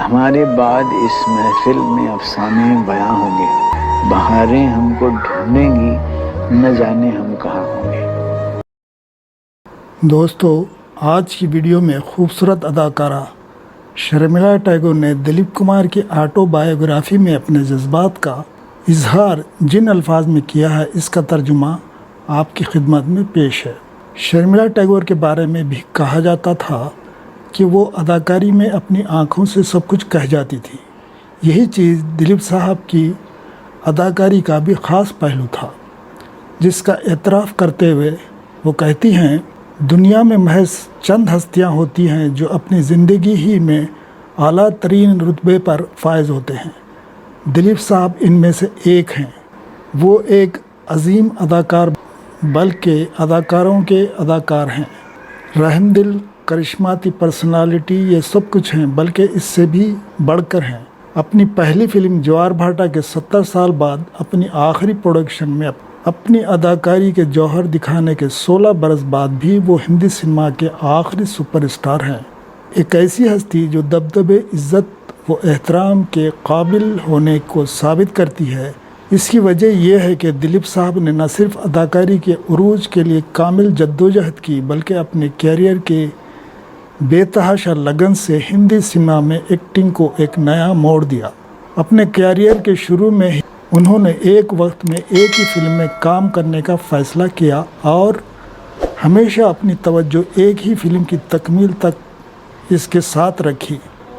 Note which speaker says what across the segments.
Speaker 1: ہمارے بعد اس محفل میں افسانے بیاں ہوں گے، بہاریں ہم کو ڈھونڈیں گی، نہ جانے ہم کہاں ہوں گے۔
Speaker 2: دوستو، آج کی ویڈیو میں خوبصورت اداکارہ شرمیلا ٹیگور نے دلیپ کمار کی آٹو بایوگرافی میں اپنے جذبات کا اظہار جن الفاظ میں کیا ہے، اس کا ترجمہ آپ کی خدمت میں پیش ہے۔ شرمیلا ٹیگور کے بارے میں بھی کہا جاتا تھا کہ وہ اداکاری میں اپنی آنکھوں سے سب کچھ کہہ جاتی تھی۔ یہی چیز دلیپ صاحب کی اداکاری کا بھی خاص پہلو تھا، جس کا اعتراف کرتے ہوئے وہ کہتی ہیں، دنیا میں محض چند ہستیاں ہوتی ہیں جو اپنی زندگی ہی میں اعلیٰ ترین رتبے پر فائز ہوتے ہیں۔ دلیپ صاحب ان میں سے ایک ہیں۔ وہ ایک عظیم اداکار بلکہ اداکاروں کے اداکار ہیں۔ رحم دل، کرشماتی پرسنالٹی، یہ سب کچھ ہیں، بلکہ اس سے بھی بڑھ کر ہیں۔ اپنی پہلی فلم جوار بھاٹا کے 70 سال بعد اپنی آخری پروڈکشن میں اپنی اداکاری کے جوہر دکھانے کے 16 برس بعد بھی وہ ہندی سنیما کے آخری سپر اسٹار ہیں۔ ایک ایسی ہستی جو دبدبے، عزت و احترام کے قابل ہونے کو ثابت کرتی ہے۔ اس کی وجہ یہ ہے کہ دلیپ صاحب نے نہ صرف اداکاری کے عروج کے لیے کامل جدوجہد کی، بلکہ اپنے کیریئر کے بے تحاشا لگن سے ہندی سنیما میں ایکٹنگ کو ایک نیا موڑ دیا۔ اپنے کیریئر کے شروع میں ہی انہوں نے ایک وقت میں ایک ہی فلم میں کام کرنے کا فیصلہ کیا اور ہمیشہ اپنی توجہ ایک ہی فلم کی تکمیل تک اس کے ساتھ رکھی۔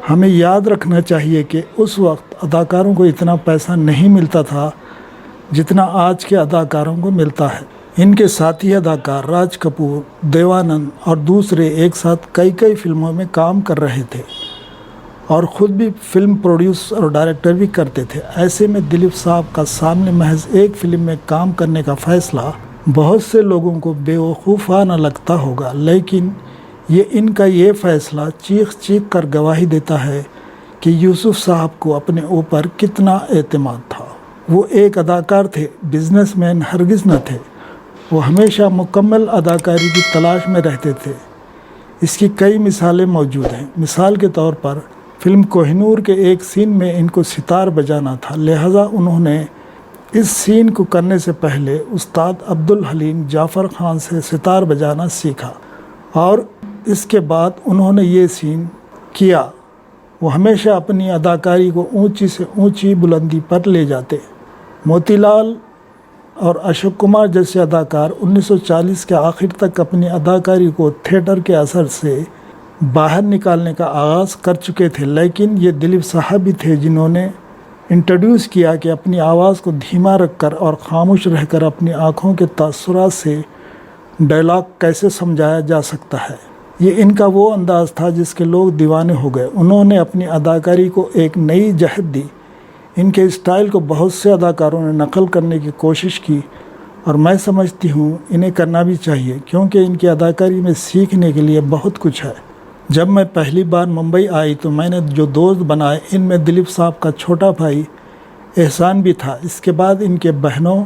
Speaker 2: ہمیں یاد رکھنا چاہیے کہ اس وقت اداکاروں کو اتنا پیسہ نہیں ملتا تھا جتنا آج کے اداکاروں کو ملتا ہے۔ ان کے ساتھی اداکار راج کپور، دیو آنند اور دوسرے ایک ساتھ کئی فلموں میں کام کر رہے تھے اور خود بھی فلم پروڈیوس اور ڈائریکٹر بھی کرتے تھے۔ ایسے میں دلیپ صاحب کا سامنے محض ایک فلم میں کام کرنے کا فیصلہ بہت سے لوگوں کو بیوقوفانہ لگتا ہوگا، لیکن ان کا یہ فیصلہ چیخ کر گواہی دیتا ہے کہ یوسف صاحب کو اپنے اوپر کتنا اعتماد تھا۔ وہ ایک اداکار تھے، بزنس مین ہرگز نہ تھے۔ وہ ہمیشہ مکمل اداکاری کی تلاش میں رہتے تھے۔ اس کی کئی مثالیں موجود ہیں۔ مثال کے طور پر فلم کوہ نور کے ایک سین میں ان کو ستار بجانا تھا، لہٰذا انہوں نے اس سین کو کرنے سے پہلے استاد عبدالحلیم جعفر خان سے ستار بجانا سیکھا اور اس کے بعد انہوں نے یہ سین کیا۔ وہ ہمیشہ اپنی اداکاری کو اونچی سے اونچی بلندی پر لے جاتے۔ موتی لال اور اشوک کمار جیسے اداکار 1940 کے آخر تک اپنی اداکاری کو تھیٹر کے اثر سے باہر نکالنے کا آغاز کر چکے تھے، لیکن یہ دلیپ صاحب بھی تھے جنہوں نے انٹروڈیوس کیا کہ اپنی آواز کو دھیما رکھ کر اور خاموش رہ کر اپنی آنکھوں کے تاثرات سے ڈائلاگ کیسے سمجھایا جا سکتا ہے۔ یہ ان کا وہ انداز تھا جس کے لوگ دیوانے ہو گئے۔ انہوں نے اپنی اداکاری کو ایک نئی جہت دی۔ ان کے اسٹائل کو بہت سے اداکاروں نے نقل کرنے کی کوشش کی اور میں سمجھتی ہوں انہیں کرنا بھی چاہیے، کیونکہ ان کی اداکاری میں سیکھنے کے لیے بہت کچھ ہے۔ جب میں پہلی بار ممبئی آئی تو میں نے جو دوست بنائے، ان میں دلیپ صاحب کا چھوٹا بھائی احسان بھی تھا۔ اس کے بعد ان کے بہنوں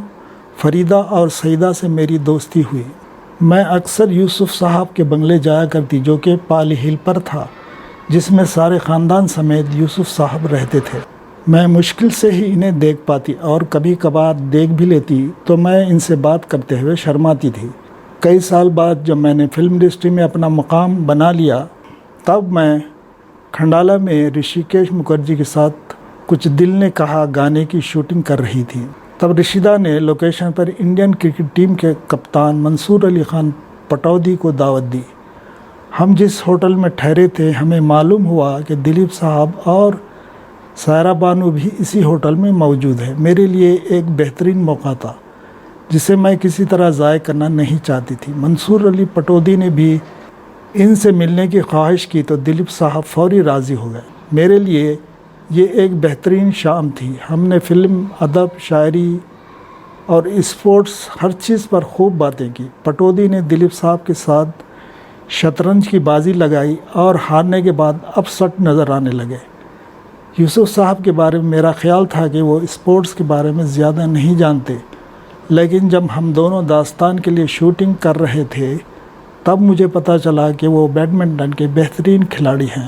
Speaker 2: فریدہ اور سعیدہ سے میری دوستی ہوئی۔ میں اکثر یوسف صاحب کے بنگلے جایا کرتی، جو کہ پالی ہل پر تھا، جس میں سارے خاندان سمیت یوسف صاحب رہتے تھے۔ میں مشکل سے ہی انہیں دیکھ پاتی اور کبھی کبھار دیکھ بھی لیتی تو میں ان سے بات کرتے ہوئے شرماتی تھی۔ کئی سال بعد جب میں نے فلم انڈسٹری میں اپنا مقام بنا لیا، تب میں کھنڈالہ میں رشیکیش مکھرجی کے ساتھ کچھ دل نے کہا گانے کی شوٹنگ کر رہی تھی۔ تب رشیدہ نے لوکیشن پر انڈین کرکٹ ٹیم کے کپتان منصور علی خان پٹودی کو دعوت دی۔ ہم جس ہوٹل میں ٹھہرے تھے، ہمیں معلوم ہوا کہ دلیپ صاحب اور سائرہ بانو بھی اسی ہوٹل میں موجود ہے۔ میرے لیے ایک بہترین موقع تھا جسے میں کسی طرح ضائع کرنا نہیں چاہتی تھی۔ منصور علی پٹودی نے بھی ان سے ملنے کی خواہش کی تو دلیپ صاحب فوری راضی ہو گئے۔ میرے لیے یہ ایک بہترین شام تھی۔ ہم نے فلم، ادب، شاعری اور اسپورٹس ہر چیز پر خوب باتیں کی۔ پٹودی نے دلیپ صاحب کے ساتھ شطرنج کی بازی لگائی اور ہارنے کے بعد اپ سٹ نظر آنے لگے۔ یوسف صاحب کے بارے میں میرا خیال تھا کہ وہ اسپورٹس کے بارے میں زیادہ نہیں جانتے، لیکن جب ہم دونوں داستان کے لیے شوٹنگ کر رہے تھے تب مجھے پتہ چلا کہ وہ بیڈمنٹن کے بہترین کھلاڑی ہیں۔